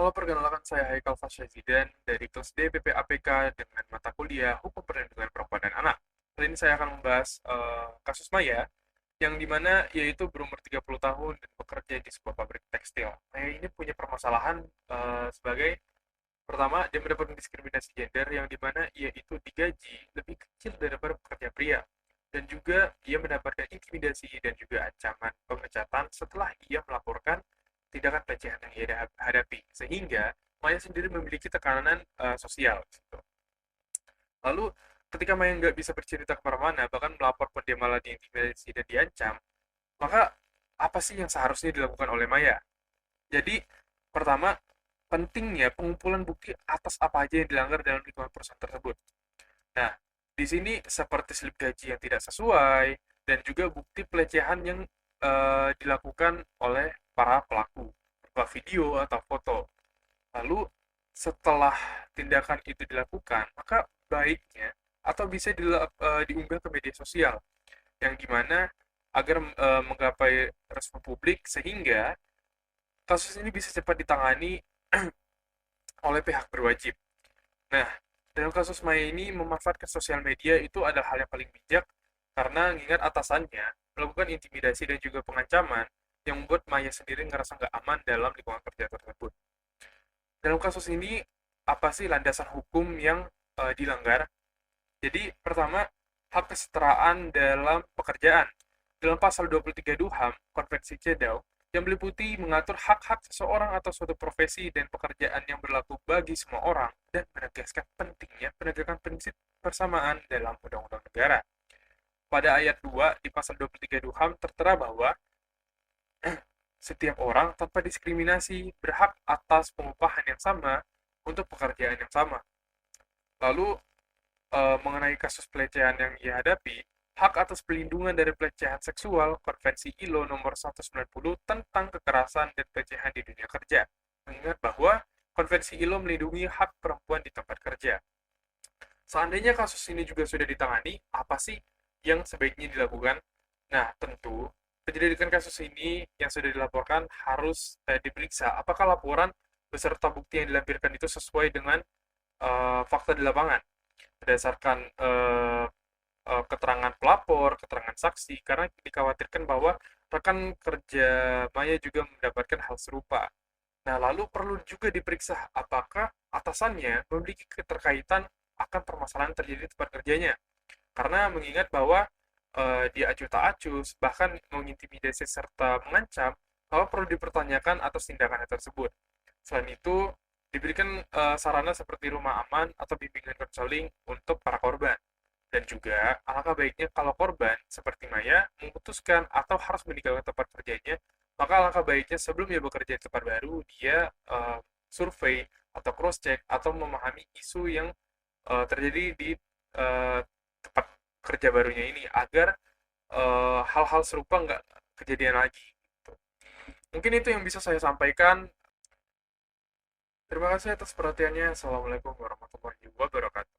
Halo, perkenalkan saya Haikal Fasyazidan dari kelas D PPAPK dengan mata kuliah Hukum Perlindungan Perempuan dan Anak. Kali ini saya akan membahas kasus Maya, yang dimana yaitu berumur 30 tahun dan bekerja di sebuah pabrik tekstil. Maya ini punya permasalahan sebagai pertama, dia mendapatkan diskriminasi gender yang dimana ia itu digaji lebih kecil daripada pekerja pria. Dan juga ia mendapatkan intimidasi dan juga ancaman pemecatan setelah ia melaporkan tindakan pelecehan yang ia hadapi. Sehingga Maya sendiri memiliki tekanan sosial. Gitu. Lalu ketika Maya nggak bisa bercerita kemana-mana, bahkan melapor pun dia malah diintimidasi dan diancam, maka apa sih yang seharusnya dilakukan oleh Maya? Jadi, pertama, pentingnya pengumpulan bukti atas apa aja yang dilanggar dalam lingkungan perusahaan tersebut. Nah, di sini seperti slip gaji yang tidak sesuai dan juga bukti pelecehan yang dilakukan oleh para pelaku, berupa video atau foto. Lalu setelah tindakan itu dilakukan, maka baiknya atau bisa diunggah ke media sosial yang dimana agar menggapai respon publik sehingga kasus ini bisa cepat ditangani oleh pihak berwajib. Nah, dalam kasus Maya ini memanfaatkan sosial media itu adalah hal yang paling bijak karena mengingat atasannya melakukan intimidasi dan juga pengancaman yang membuat Maya sendiri ngerasa nggak aman dalam lingkungan kerja tersebut. Dalam kasus ini, apa sih landasan hukum yang dilanggar? Jadi, pertama, hak kesetaraan dalam pekerjaan. Dalam pasal 23 DUHAM, Konvensi CEDAW, yang meliputi mengatur hak-hak seseorang atau suatu profesi dan pekerjaan yang berlaku bagi semua orang dan menegaskan pentingnya penegakan prinsip persamaan dalam undang-undang negara. Pada ayat 2 di pasal 23 DUHAM tertera bahwa setiap orang tanpa diskriminasi berhak atas pengupahan yang sama untuk pekerjaan yang sama. Lalu mengenai kasus pelecehan yang ia hadapi, hak atas perlindungan dari pelecehan seksual, Konvensi ILO nomor 190 tentang kekerasan dan pelecehan di dunia kerja. Mengingat bahwa Konvensi ILO melindungi hak perempuan di tempat kerja. Seandainya kasus ini juga sudah ditangani, apa sih yang sebaiknya dilakukan? Nah, tentu penyelidikan kasus ini yang sudah dilaporkan harus diperiksa apakah laporan beserta bukti yang dilampirkan itu sesuai dengan fakta di lapangan berdasarkan keterangan pelapor, keterangan saksi, karena dikhawatirkan bahwa rekan kerja Maya juga mendapatkan hal serupa. Nah, lalu perlu juga diperiksa apakah atasannya memiliki keterkaitan akan permasalahan terjadi di tempat kerjanya. Karena mengingat bahwa dia acuh tak acuh, bahkan mengintimidasi serta mengancam, bahwa perlu dipertanyakan atas tindakannya tersebut. Selain itu, diberikan sarana seperti rumah aman atau bimbingan konseling untuk para korban. Dan juga, alangkah baiknya kalau korban, seperti Maya, memutuskan atau harus meninggalkan tempat kerjanya, maka alangkah baiknya sebelum dia bekerja di tempat baru, dia survei atau cross-check atau memahami isu yang terjadi di tempat kerja barunya ini agar hal-hal serupa nggak kejadian lagi. Gitu. Mungkin itu yang bisa saya sampaikan. Terima kasih atas perhatiannya. Assalamualaikum warahmatullahi wabarakatuh.